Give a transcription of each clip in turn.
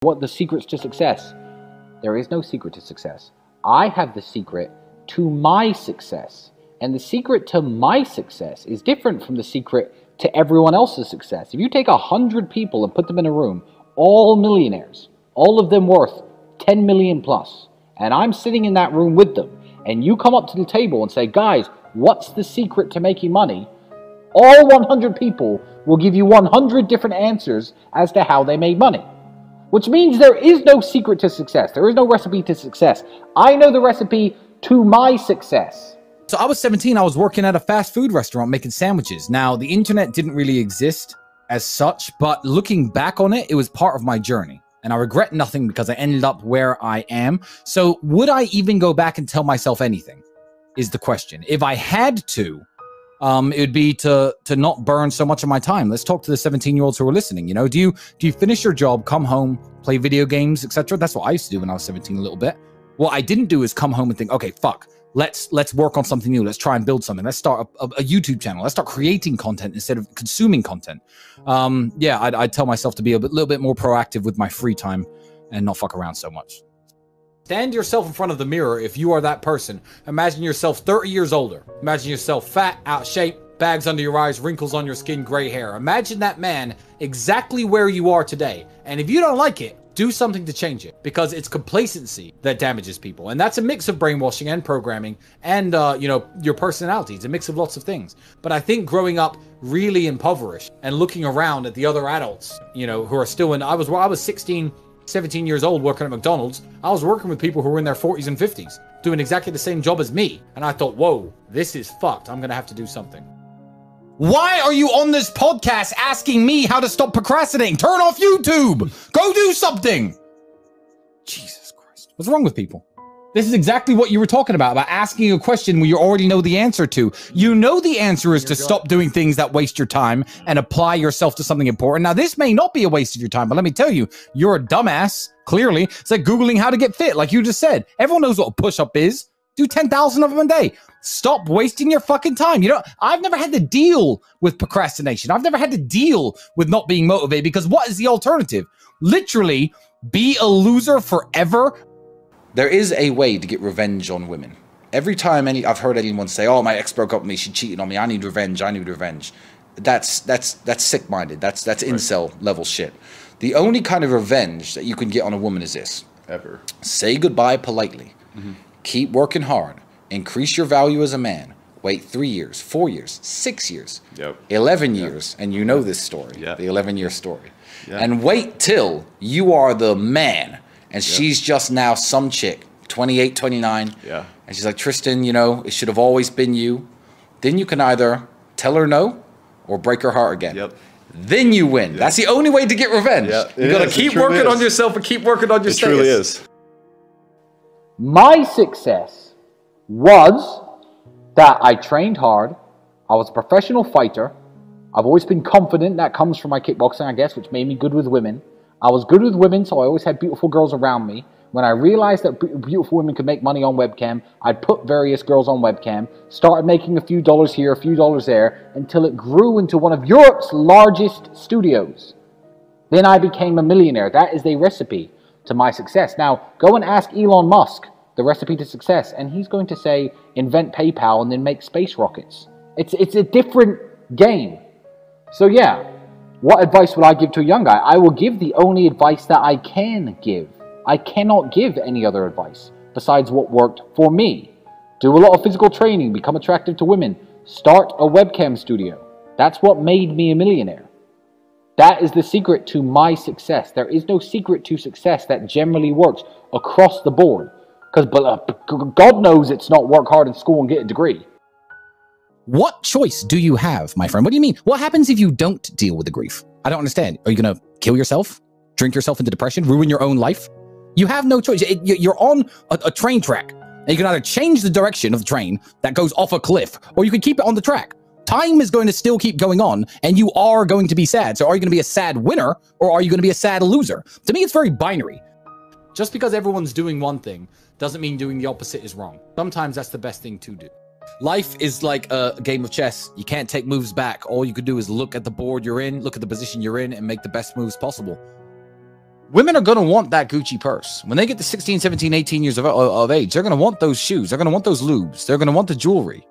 What the secrets to success? There is no secret to success. I have the secret to my success. And the secret to my success is different from the secret to everyone else's success. If you take 100 people and put them in a room, all millionaires, all of them worth 10 million plus, and I'm sitting in that room with them, and you come up to the table and say, guys, what's the secret to making money? All 100 people will give you 100 different answers as to how they made money. Which means there is no secret to success. There is no recipe to success. I know the recipe to my success. So I was 17, I was working at a fast food restaurant making sandwiches. Now, the internet didn't really exist as such, but looking back on it, it was part of my journey. And I regret nothing because I ended up where I am. So would I even go back and tell myself anything is the question. If I had to, it would be to not burn so much of my time. Let's talk to the 17-year-olds who are listening. You know, do you finish your job, come home, play video games, etc.? That's what I used to do when I was 17 a little bit. What I didn't do is come home and think, okay, fuck, let's work on something new. Let's try and build something. Let's start a YouTube channel. Let's start creating content instead of consuming content. Yeah, I'd tell myself to be a little bit more proactive with my free time and not fuck around so much. Stand yourself in front of the mirror if you are that person. Imagine yourself 30 years older. Imagine yourself fat, out of shape, bags under your eyes, wrinkles on your skin, gray hair. Imagine that man exactly where you are today. And if you don't like it, do something to change it, because it's complacency that damages people. And that's a mix of brainwashing and programming and, you know, your personality. It's a mix of lots of things. But I think growing up really impoverished and looking around at the other adults, you know, who are still in, I was 16, 17 years old working at McDonald's. I was working with people who were in their 40s and 50s doing exactly the same job as me. And I thought, whoa, this is fucked. I'm going to have to do something. Why are you on this podcast asking me how to stop procrastinating? Turn off YouTube. Go do something. Jesus Christ. What's wrong with people? This is exactly what you were talking about asking a question where you already know the answer to. You know the answer is to stop doing things that waste your time and apply yourself to something important. Now, this may not be a waste of your time, but let me tell you, you're a dumbass, clearly. It's like Googling how to get fit, like you just said. Everyone knows what a push-up is. Do 10,000 of them a day. Stop wasting your fucking time. You know, I've never had to deal with procrastination. I've never had to deal with not being motivated, because what is the alternative? Literally, be a loser forever. There is a way to get revenge on women. Every time I've heard anyone say, oh, my ex broke up with me, she cheated on me, I need revenge, I need revenge. That's sick-minded. That's incel level shit. The only kind of revenge that you can get on a woman is this. Ever. Say goodbye politely. Keep working hard. Increase your value as a man. Wait 3 years, 4 years, 6 years, 11 years, and you know this story, the 11-year story. And wait till you are the man. And she's just now some chick, 28, 29. And she's like, Tristan, you know, it should have always been you. Then you can either tell her no or break her heart again. Then you win. That's the only way to get revenge. You got to keep working on yourself and keep working on your status. It truly is. My success was that I trained hard. I was a professional fighter. I've always been confident. That comes from my kickboxing, I guess, which made me good with women. I was good with women, so I always had beautiful girls around me. When I realized that beautiful women could make money on webcam, I'd put various girls on webcam, started making a few dollars here, a few dollars there, until it grew into one of Europe's largest studios. Then I became a millionaire. That is the recipe to my success. Now, go and ask Elon Musk the recipe to success, and he's going to say, invent PayPal and then make space rockets. It's a different game. So yeah. What advice would I give to a young guy? I will give the only advice that I can give. I cannot give any other advice besides what worked for me. Do a lot of physical training, become attractive to women, start a webcam studio. That's what made me a millionaire. That is the secret to my success. There is no secret to success that generally works across the board. Because God knows it's not work hard in school and get a degree. What choice do you have, my friend? What do you mean? What happens if you don't deal with the grief? I don't understand. Are you going to kill yourself? Drink yourself into depression? Ruin your own life? You have no choice. You're on a train track. And you can either change the direction of the train that goes off a cliff, or you can keep it on the track. Time is going to still keep going on, and you are going to be sad. So are you going to be a sad winner, or are you going to be a sad loser? To me, it's very binary. Just because everyone's doing one thing doesn't mean doing the opposite is wrong. Sometimes that's the best thing to do. Life is like a game of chess. You can't take moves back. All you could do is look at the board you're in, look at the position you're in, and make the best moves possible. women are going to want that Gucci purse. When they get to 16, 17, 18 years of age, they're going to want those shoes. They're going to want those lubes. They're going to want the jewelry.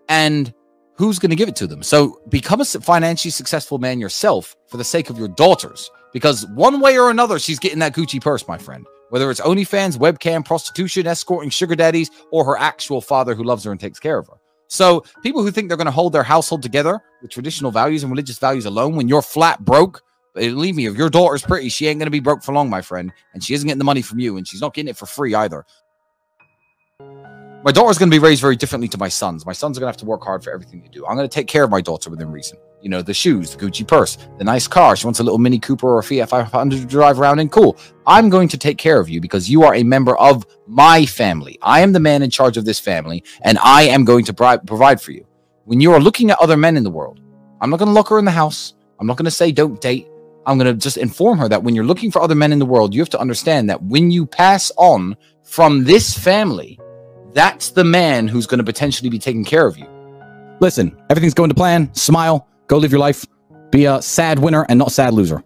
And who's going to give it to them? So become a financially successful man yourself for the sake of your daughters. Because one way or another, she's getting that Gucci purse, my friend. Whether it's OnlyFans, webcam, prostitution, escorting, sugar daddies, or her actual father who loves her and takes care of her. So people who think they're going to hold their household together with traditional values and religious values alone when you're flat broke, believe me, if your daughter's pretty, she ain't going to be broke for long, my friend. And she isn't getting the money from you, and she's not getting it for free either. My daughter's going to be raised very differently to my sons. My sons are going to have to work hard for everything they do. I'm going to take care of my daughter within reason. You know, the shoes, the Gucci purse, the nice car. She wants a little Mini Cooper or a Fiat 500 to drive around in. Cool. I'm going to take care of you because you are a member of my family. I am the man in charge of this family, and I am going to provide for you. When you are looking at other men in the world, I'm not going to lock her in the house. I'm not going to say don't date. I'm going to just inform her that when you're looking for other men in the world, you have to understand that when you pass on from this family, that's the man who's going to potentially be taking care of you. Listen, everything's going to plan. Smile. Go live your life. Be a sad winner and not a sad loser.